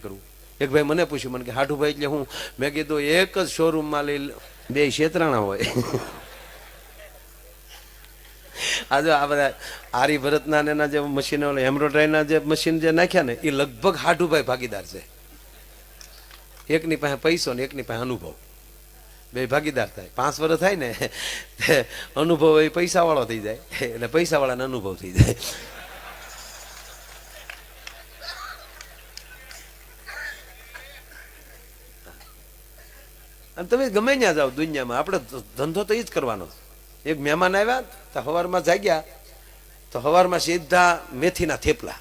કરું એક ભાઈ મને પૂછ્યું મને કે હાઠુભાઈ એટલે હું મેં કીધું એક જ શોરૂમમાં લઈ બે શેતરાણા હોય આજે આ બધા આરી ભરતના ને એના જે મશીન એમ્બ્રોઇડરીના જે મશીન જે નાખ્યા ને એ લગભગ હાઠુભાઈ ભાગીદાર છે. એકની પાસે પૈસો ને એકની પાસે અનુભવ, બે ભાગીદાર થાય. 5 વર્ષ થાય ને અનુભવ એ પૈસા વાળો થઈ જાય એટલે પૈસા વાળાને અનુભવ થઈ જાય. અને તમે ગમે ત્યાં જાઓ દુનિયામાં, આપણે ધંધો તો એ જ કરવાનો. એક મહેમાન આવ્યા તો સવારમાં જાગ્યા તો સવારમાં સીધા મેથીના થેપલા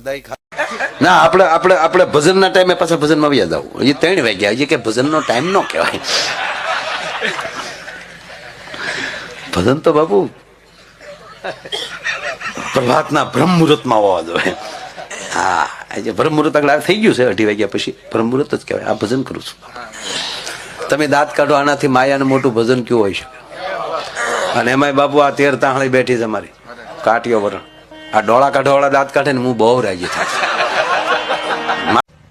દહીં ખા ના. આપણે ભજનના ટાઈમે પાછા ભજનમાં આવ્યા જાવ. હજી 3 વાગ્યા, હજી કે ભજનનો ટાઈમ ન કહેવાય. ભજન તો બાપુ પ્રભાતના બ્રહ્મ મુહૂર્તમાં હોવા જોઈએ. હા, આજે બ્રહ્મ મુહૂર્ત આગળ થઈ ગયું છે. 2:30 વાગ્યા પછી બ્રહ્મ મુહૂર્ત જ કહેવાય. આ ભજન કરું છું. તમે દાંત કાઢો, આનાથી માયાનું મોટું ભજન કેવું હોય છે. અને એમાંય બાપુ આ 13 તાહળી બેઠી છે અમારી કાટીઓ વરણ. આ ડોળા કાઢવાવાળા દાંત કાઢે ને હું બહુ રાજી થાય.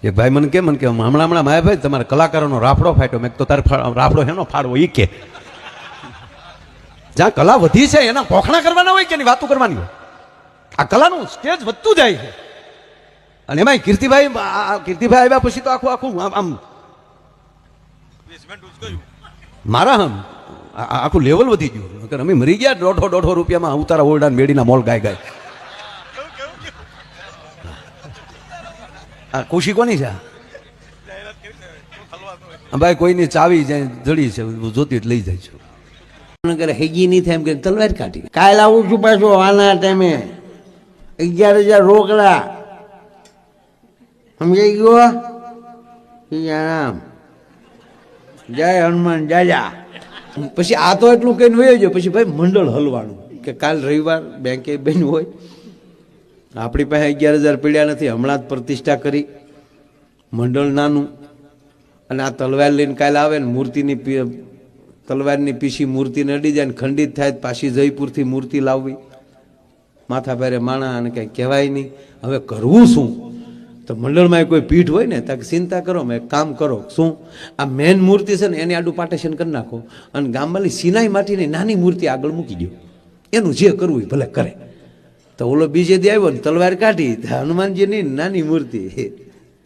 એક ભાઈ મને કે હમણાં માયાભાઈ તમારા કલાકારોનો રાફડો ફાટ્યો. મેં તો તારે રાફડો હેનો ફાડવો ઈ કે જ્યાં કલા વધી છે એના પોખણા કરવાના હોય કે એની વાતો કરવાની હોય. આ કલાનું સ્ટેજ વધતું જાય છે. અને એમાં કીર્તિભાઈ આવ્યા પછી તો આખું આમ મારા આખું લેવલ વધી ગયું. અમે મરી ગયા 150 રૂપિયામાં ઉતારા ઓરડા મેડીના મોલ ગાય. આ ખુશી કોની છે ભાઈ? કોઈની ચાવી જાય જડી છે, જોતી લઈ જાય છે. હેગી નહીં થાય એમ કે તલવાર કાઢી. કાલ આવું છું પાછું આના ટાઈમે 11,000 રોકડા. સમજાઈ ગયો? રામ જય હનુમાન જાજા. પછી આ તો એટલું કઈ વયો ગયો. પછી ભાઈ મંડળ હલવાનું કે કાલ રવિવાર બેંકે બેન હોય, આપણી પાસે 11,000 પીડ્યા નથી, હમણાં જ પ્રતિષ્ઠા કરી, મંડળ નાનું. અને આ તલવાર લઈને કાલે આવે ને મૂર્તિની તલવારની પીસી મૂર્તિને અડી જાય ને ખંડિત થાય, પાછી જયપુરથી મૂર્તિ લાવવી, માથા ભારે માણા અને કંઈ કહેવાય નહીં. હવે કરવું શું? તો મંડળમાં કોઈ પીઠ હોય ને ત્યાં ચિંતા કરો, મેં કામ કરો. શું આ મેન મૂર્તિ છે ને એની આડું પાર્ટેશન કરી નાખો અને ગામમાંની સિનાઈ માટીની નાની મૂર્તિ આગળ મૂકી દો. એનું જે કરવું એ ભલે કરે. તો ઓલો બીજે દી આવ્યો ને તલવાર કાઢી, હનુમાનજીની નાની મૂર્તિ,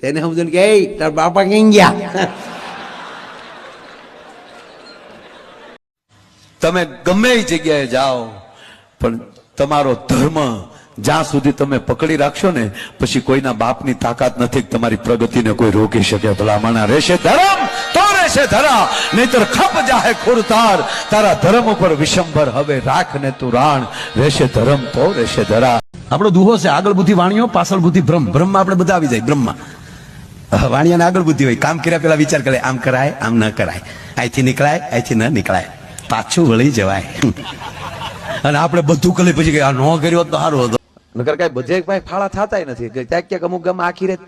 તેને સમજો કે એ તાર બાપા ક્યાં ગયા? તમે ગમે એ જગ્યાએ જાઓ પણ તમારો ધર્મ જ્યાં સુધી તમે પકડી રાખશો ને પછી કોઈના બાપની તાકાત નથી તમારી પ્રગતિને કોઈ રોકી શકે. ભલામણા રહેશે ધર્મ તો રહેશે ધરા, નહીતર ખપ જાહે ખુરતાર. તારા ધર્મ ઉપર વિશંભર હવે રાખ ને તું રાણ, રહેશે ધર્મ તો રહેશે ધરા. આપણો દુહો છે આગળ બુદ્ધિ વાણિયો, પાછળ બુદ્ધિ બ્રહ્મ. બ્રહ્મ આપણે બધા આવી જાય. બ્રહ્મમાં વાણિયાને આગળ બુદ્ધિ હોય. કામ કર્યા પેલા વિચાર કરે, આમ કરાય આમ ન કરાય, અહીંથી નીકળાય અહીંથી ન નીકળાય, પાછું વળી જવાય. અને આપણે બધું કરી પછી આ ન કર્યો તો સારું હતું. નકર કઈ બધે ભાઈ ફાળા થતા નથી. ક્યાંક ક્યાંક અમુક ગામમાં આખી રાત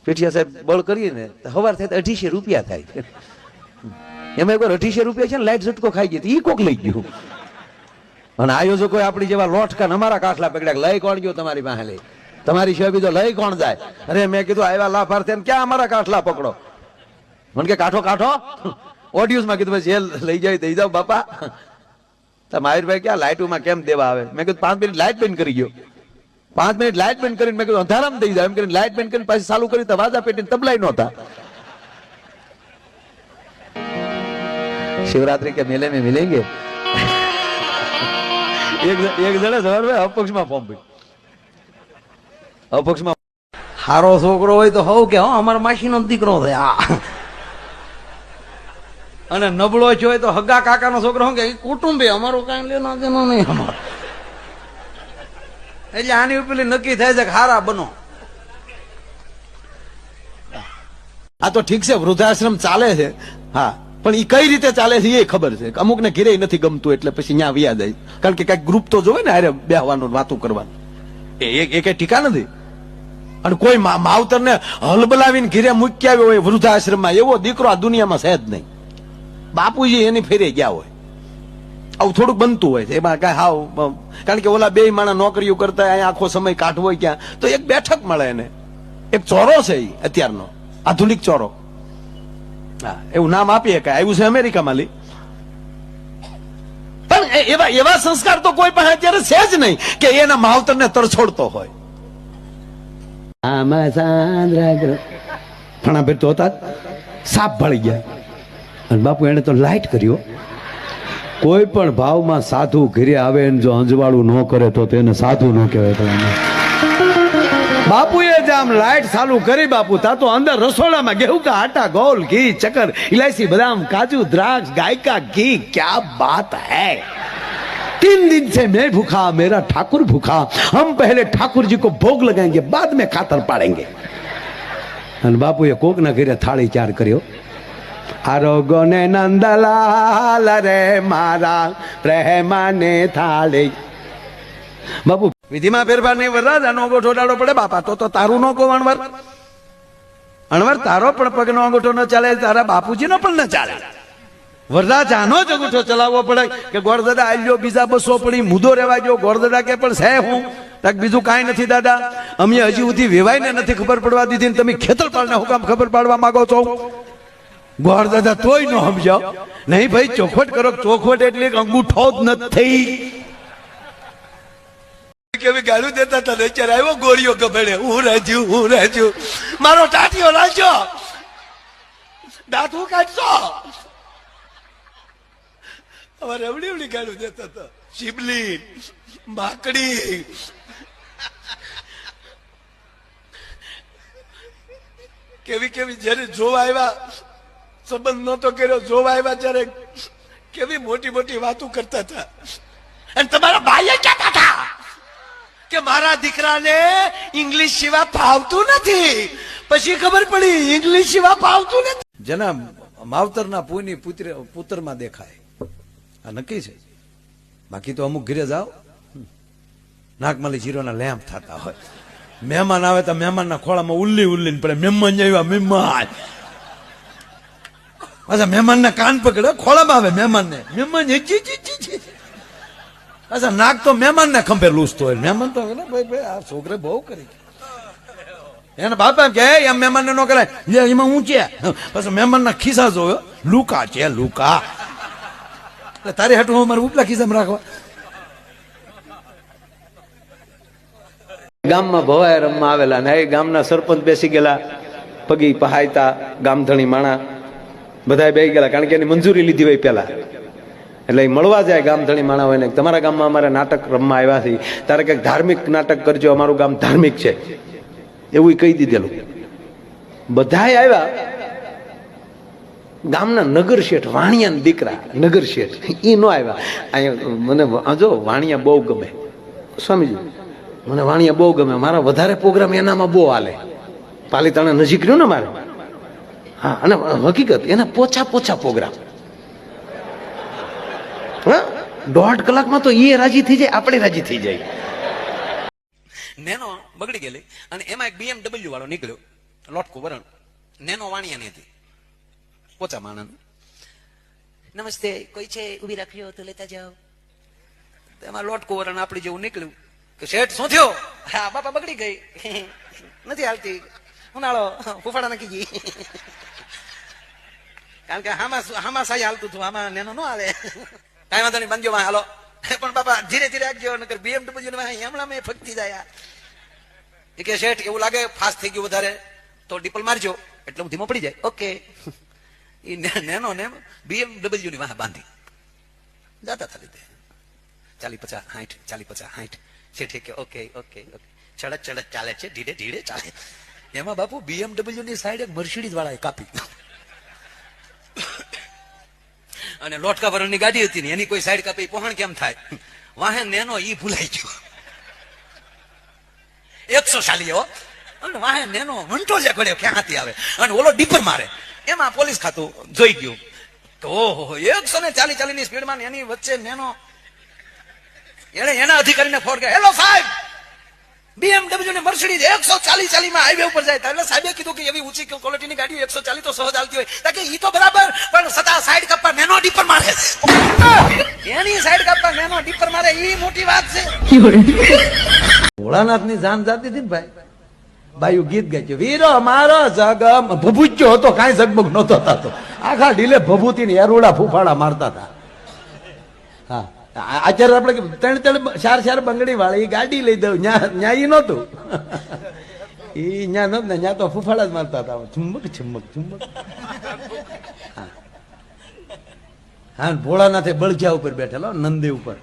પેઠિયા સાહેબ બળ કરીએ ને સવાર થાય તો 250 રૂપિયા થાય. એમાં એકવાર 250 રૂપિયા છે ને લાઈટ ઝટકો ખાઈ ગઈ એ કોક લઈ ગયું. અને આયોજકો આપણી જેવા લોટકા અમારા કાઠલા પકડ્યા, લઈ કોણ ગયો તમારી પાસે? લઈ તમારી સિવાય બીજો લઈ કોણ જાય? અરે મેં કીધું આવ્યા લાભાર્થી ક્યાં અમારા કાઠલા પકડો? મને કે કાઠો ઓડિયન્સમાં કીધું જે લઈ જાય દઈ જાવ બાપા. માહિરભાઈ ક્યાં લાઇટોમાં કેમ દેવા આવે? મેં કીધું 5 મિનિટ લાઇટ બંધ કરી ગયો. 5 મિનિટ લાઇટ બંધ કરીને મેં કીધું અંધારામાં દઈ જાય એમ કરીને લાઇટ બંધ કરીને પાછી ચાલુ કરી તો વાજા પેટીને તબલાઈ નહોતા. શિવરાત્રી કે મેલે में मिलेंगे. એક જણે સવારમાં અપક્ષમાં ફોર્મ ભર્યું. અપક્ષમાં હારો છોકરો હોય તો હવ કે અમારા માસીનો દીકરો થયા. અને નબળો છો તો હગા કાકાનો છોકરો શું કે કુટુંબી, અમારું કઈ લેના દેનો નહીં અમાર. એટલે આની ઉપર નક્કી થાય છે કે હારા બનો. આ તો ઠીક છે વૃદ્ધાશ્રમ ચાલે છે, હા, પણ એ કઈ રીતે ચાલે છે એ ખબર છે. અમુક ને ઘેરે નથી ગમતું એટલે પછી ત્યાં વ્યા જાય. કારણ કે કઈક ગ્રુપ તો જોવે ને અરે બેહવાનું વાતું કરવાનું. એ કઈ ટીકા નથી. અને કોઈ માવતર ને હલબલાવીને ઘેરે મૂકી આવ્યો હોય વૃદ્ધાશ્રમમાં, એવો દીકરો આ દુનિયામાં છે જ નહીં. બાપુજી એની ફેરે ગયા હોય. આવું થોડુંક બનતું હોય છે એમાં કાંઈ હાવ કારણ કે ઓલા બે માણસ નોકરીઓ કરતા અહીંયા આખો સમય કાઢવો હોય ક્યાં તો એક બેઠક મળે એને એક ચોરો છે ઈ અત્યારનો આધુનિક ચોરો હા એવું નામ આપીએ કે આવ્યું છે અમેરિકામાં લી પણ એવા એવા સંસ્કાર તો કોઈ પાસે અત્યારે છે જ નહીં કે એના માવતરને તરછોડતો હોય આમાં સાંદ્રા ફણા ભેર તો હતા સાપ ભળી ગયા અને બાપુ એને તો લાઈટ કર્યો કોઈ પણ ભાવમાં સાધુ ઘરે આવે ને જો અંજવાળું ન કરે તો તેને સાધુ ન કહેવાય બાપુએ જ આમ લાઈટ ચાલુ કરી બાપુ તા તો અંદર રસોડામાં गेहूं का आटा गोल घी चक्कर इलायची बादाम काजू द्राक्ष गाय का घी क्या बात है 3 दिन से मैं भूखा मेरा ठाकुर भूखा हम पहले ठाकुर जी को भोग लगाएंगे बाद में खातर पाड़ेंगे અને બાપુએ કોકના ઘરે થાળી ચાર કર્યો આરોગો ને નંદલાલ રે મારા પ્રેમાને થાળી બાપુ વિધિમાં ફેરફાર નહીં વરરાજ આનો અંગૂઠો ડાળો પડે બાપા તો તારું નો કો અણવર અણવર તારો પણ પગનો અંગૂઠો ન ચાલે તારા બાપુજીનો પણ ન ચાલે વરરાજ આનો જ અંગૂઠો ચલાવવો પડે કે ગોળદાદા આલ્યો બીજા 200 પડી મુદો રહેવા જો ગોળદાદા કે પણ છે હું તક બીજું કાંઈ નથી દાદા અમે હજી સુધી વેવાઈને નથી ખબર પડવા દીધી ને તમે ખેતરપાળને હુકામ ખબર પાડવા માંગો છો ગોળદાદા તોય ન સમજાવ નહીં ભાઈ ચોખવટ કરો ચોખવટ એટલે અંગૂઠો જ નથી કેવી ગાળું દેતા હતા અત્યારે આવ્યો ગોળીઓ ગભેડે હું રાજ્યું મારો ટાટીઓ લાજો દાંત હું કાઢશો અમારે એવડી ગાળું દેતા હતા શિબલી માકડી કેવી જયારે જોવા આવ્યા સંબંધ નતો કર્યો જોવા આવ્યા ત્યારે કેવી મોટી વાતો કરતા હતા અને તમારા ભાઈએ કહેતા હતા કે મારા દીકરાને ઇંગ્લિશ સિવા ફાવતું નથી પછી ખબર પડી ઇંગ્લિશ સિવા ફાવતું નથી જેના માવતરના પુની પુત્રમાં દેખાય આ નક્કી છે બાકી તો અમુક ઘરે જાઓ નાકમાલી જીરોના લેમ્પ થતા હોય મહેમાન આવે તો મહેમાનના ખોળામાં ઉલ્લી પડે મહેમાન આવ્યા મહેમાન અચ્છા મહેમાનના કાન પકડે ખોળામાં આવે મહેમાનને મહેમાન અચ્છા નાક તો મહેમાનને ખંભે લૂસતો હોય મહેમાન તો ભાઈ આ છોકરે બહુ કરી એના બાપા કે એમ મહેમાનને ન કરાય એમાં હું છે પછી મહેમાનના ખિસ્સા જોયો લુકા છે લુકા તારે હાટું મારે ઉપલા ખિસ્સામાં રાખવા ગામમાં ભવાય રમવા આવેલા ને એ ગામના સરપંચ બેસી ગયેલા પગી પહાયતા ગામધણી માણા બધા બેસી ગયેલા કારણ કે એની મંજૂરી લીધી હોય પેલા એટલે એ મળવા જાય ગામધણી માણા હોય ને તમારા ગામમાં અમારે નાટક રમવા આવ્યા છે તારે કંઈક ધાર્મિક નાટક કરજો અમારું ગામ ધાર્મિક છે એવું કહી દીધેલું બધા આવ્યા ગામના નગર શેઠ વાણિયાના દીકરા નગર શેઠ એ ન આવ્યા અહીંયા મને જો વાણિયા બહુ ગમે સ્વામીજી મને વાણિયા બહુ ગમે મારા વધારે પ્રોગ્રામ એનામાં બહુ હાલે પાલીતાણા નજીક રહ્યું ને મારે હા અને હકીકત એના પોછા પ્રોગ્રામ હા 1.5 કલાકમાં તો એ રાજી થઈ જાય આપણે રાજી થઈ જાય નેનો બગડી ગયેલી અને એમાં એક BMW વાળો નીકળ્યો લોટકો વરણ નેનો વાણિયાની હતી પોચા માણસ નમસ્તે કોઈ છે ઉભી રાખ્યો તો લેતા જાઓ એમાં લોટકો વરણ આપડી જેવું નીકળ્યું કે શેઠ શું થયો હા બાપા બગડી ગઈ નથી હાલતી ઉનાળો ફૂફાડા નાખી ગઈ કારણ કે હામાં સાઈ હાલતું હતું આમાં નેનો ન હાલે કાંઈ વાંધો નહીં બંધ્યો હાલો પણ બાપા ધીરે ધીરે આગજો નકર BMW હમણાં મેં ફગતી જાય એ કે શેઠ એવું લાગે ફાસ્ટ થઈ ગયું વધારે તો ડીપલ મારજો એટલે હું ધીમો પડી જાય ઓકે એ નેનો ને BMW ની વાહ બાંધી જાતા થા લીધે 40-50-60 શેઠે કે ઓકે ચડક ચાલે છે ધીરે ચાલે એમાં બાપુ BMW ની સાઈડ એક મર્સિડીઝ વાળાએ કાપી અને લોટકા ભરણની ગાડી હતી ને એની કોઈ સાઈડ કાપી પહોંચ કેમ થાય વાહે નેનો ઈ ભૂલાઈ ગયો 140 હો અને વાહે નેનો વંટો જે પડ્યો ક્યાંથી આવે અને ઓલો ડીપર મારે એમાં પોલીસ ખાતું જોઈ ગયું તો ઓહો 140 ની સ્પીડમાં એની વચ્ચે નેનો એને એના અધિકારીને ફોન કર્યો હેલો સાહેબ BMW ને મર્સિડીઝ 140 માં હાઈવે ઉપર જાય એટલે સાહેબે કીધું કે એવી ઊંચી ક્વોલિટીની ગાડીઓ 140 તો સહજ હાલતી હોય તો કે ઈ તો બરાબર પણ સતા સાઈડ કપા નેનો ડીપર મારે એની સાઈડ કપા નેનો ડીપર મારે ઈ મોટી વાત છે. ભોળાનાથની જાન જાતી હતી ને ભાઈ બાયું ગીત ગાય વીરો મારો જગમ ભભૂચ્યો હતો કાંઈ ઝગમગ નહોતો થતો આખા ઢીલે ભભૂતી ને એરોડા ફૂફાડા મારતા હતા. હા આચાર્ય આપણે ત્રણ ચાર બંગડી વાળી ગાડી લઈ દઉં ન્યા ઈ નહોતું ઈ ન્યા નહોતું ને ન્યા તો ફૂફાડા જ મારતા હતા ચુંબક ચુંબક ચુંબક. હા ભોળાનાથે બળજા ઉપર બેઠેલો નંદી ઉપર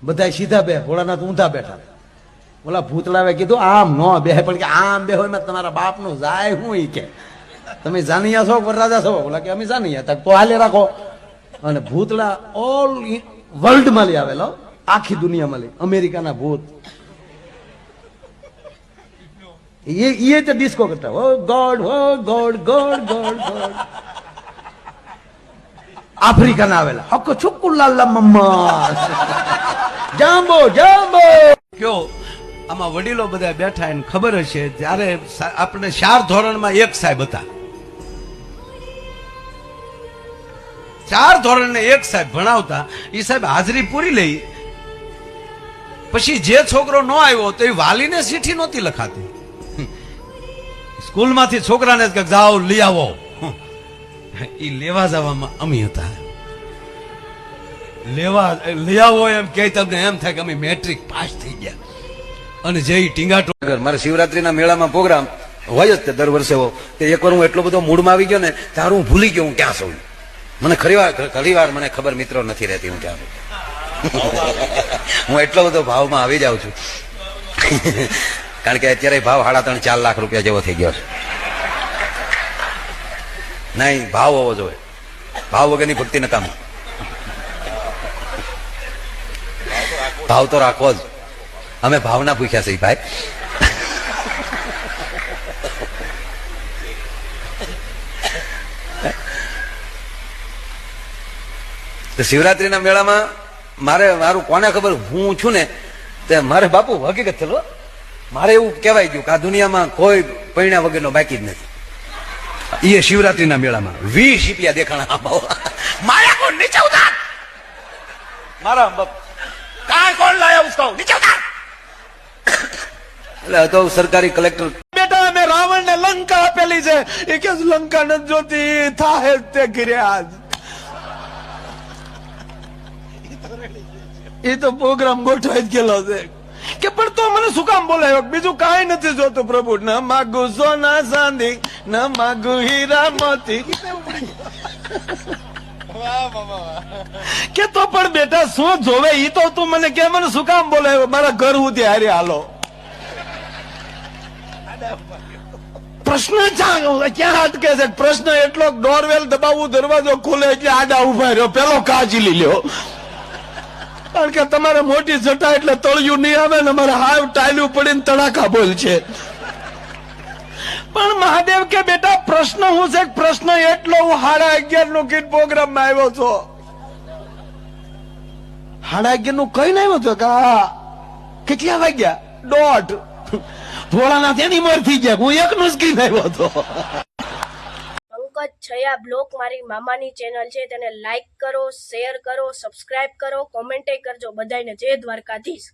બધા સીધા બે ભોળાનાથ ઊંધા બેઠા ઓલા ભૂતળાવે કીધું આમ નો બે પણ કે આમ બે હોય તમારા બાપ નું જાય હું ઈ કે તમે જાનિયા છો વરરાજા છો ઓલા કે અમે જાનિયા તક તો હાલે રાખો. અને ભૂતળા ઓલ વર્લ્ડ માં લઈ આવેલો આખી દુનિયામાં લઈ અમેરિકાના ભૂત એ તો ડિસ્કો કરતા હો ગોડ ગોડ ગોડ ગોડ. આફ્રિકાના આવેલા હકો છુકુલાલા મમ્મા જાંબો જાંબો કયો આમાં વડીલો બધા બેઠા એને ખબર હશે જ્યારે આપણે 4 ધોરણમાં એક સાહેબ હતા 4 ધોરણને એક સાહેબ ભણાવતા એ સાહેબ હાજરી પૂરી લઈ પછી જે છોકરો ન આવ્યો તો એ વાલીને ચીઠી નહોતી લખાતી સ્કૂલમાંથી છોકરાને જ કે જાઓ લઈ આવો એ લેવા જવામાં અમી હતા લેવા લઈ આવો એમ કે તમને એમ થાય કે અમે મેટ્રિક પાસ થઈ ગયા અને જે ટીંગાટો મારે શિવરાત્રીના મેળામાં પ્રોગ્રામ હોય જ તે દર વર્ષે હો તે એકવાર હું એટલો બધો મૂડમાં આવી ગયો ને ત્યારે હું ભૂલી ગયો હું ક્યાં છું. મને ઘણી વાર મને ખબર મિત્રો નથી રહેતી હું ક્યાં છું. હું એટલો બધો ભાવમાં આવી જાઉં છું કારણ કે અત્યારે ભાવ 3.5-4 લાખ રૂપિયા જેવો થઈ ગયો છે. નહીં ભાવ હોવો જોઈએ ભાવ વગરની ભક્તિ નકામી. ભાવ તો રાખવો જ અમે ભાવના પૂછ્યા છે ભાઈ. તો શિવરાત્રીના મેળામાં મારું કોને ખબર હું છું ને તે મારે બાપુ હકીકત થયેલો મારે એવું કહેવાય ગયું કે આ દુનિયામાં કોઈ પૈણા વગરનો બાકી જ નથી. એ શિવરાત્રીના મેળામાં 20 શીપિયા દેખાણા માયા કોણ નીચે ઉતાર મારા બાપ કાંઈ કોણ લાયા ઉસકો નીચે ઉતાર. એટલે તો સરકારી કલેક્ટર બેટા અમે રાવણ ને લંકા આપેલી છે એ કે લંકા ન જોતી થાહે તે કર્યા એ તો પ્રોગ્રામ ગોઠવાઈ જ ગયેલો છે કે પણ તો મને શું કામ બોલાયો બીજું કાંઈ નથી જોતું પ્રભુ ન માગુ સોના ચાંદી ન માગુ હીરા મોતી કે તો પણ બેટા શું જોવે ઈ તો તું મને કે મને શું કામ બોલાયો મારા ઘર સુધી હારે હાલો પ્રશ્ન ક્યાં અટકે છે પ્રશ્ન એટલો ડોરવેલ દબાવવું દરવાજો ખોલે એટલે આડા ઉભા રહ્યો પેલો કાજી લ્યો કારણ કે તમારે મોટી જટા એટલે તળિયું નહીં આવે ને અમારે હાવ ટાયલું પડીને તડાકા બોલ છે. પણ મહાદેવ કે બેટા પ્રશ્ન હું છે પ્રશ્ન એટલો હું 11:30 નું ગીત પ્રોગ્રામ માં આવ્યો છો 11:30 નું કઈ ને આવ્યો છો કે કેટલા વાગ્યા 1:30 ભોળાનાથ એની મોર થઈ ગયા હું એકનો જ ગીત આવ્યો હતો. પંકજ છયા બ્લોક મારી મામાની ચેનલ છે તેને લાઈક કરો શેર કરો સબસ્ક્રાઇબ કરો કોમેન્ટે કરજો બધાને જય દ્વારકાધીશ.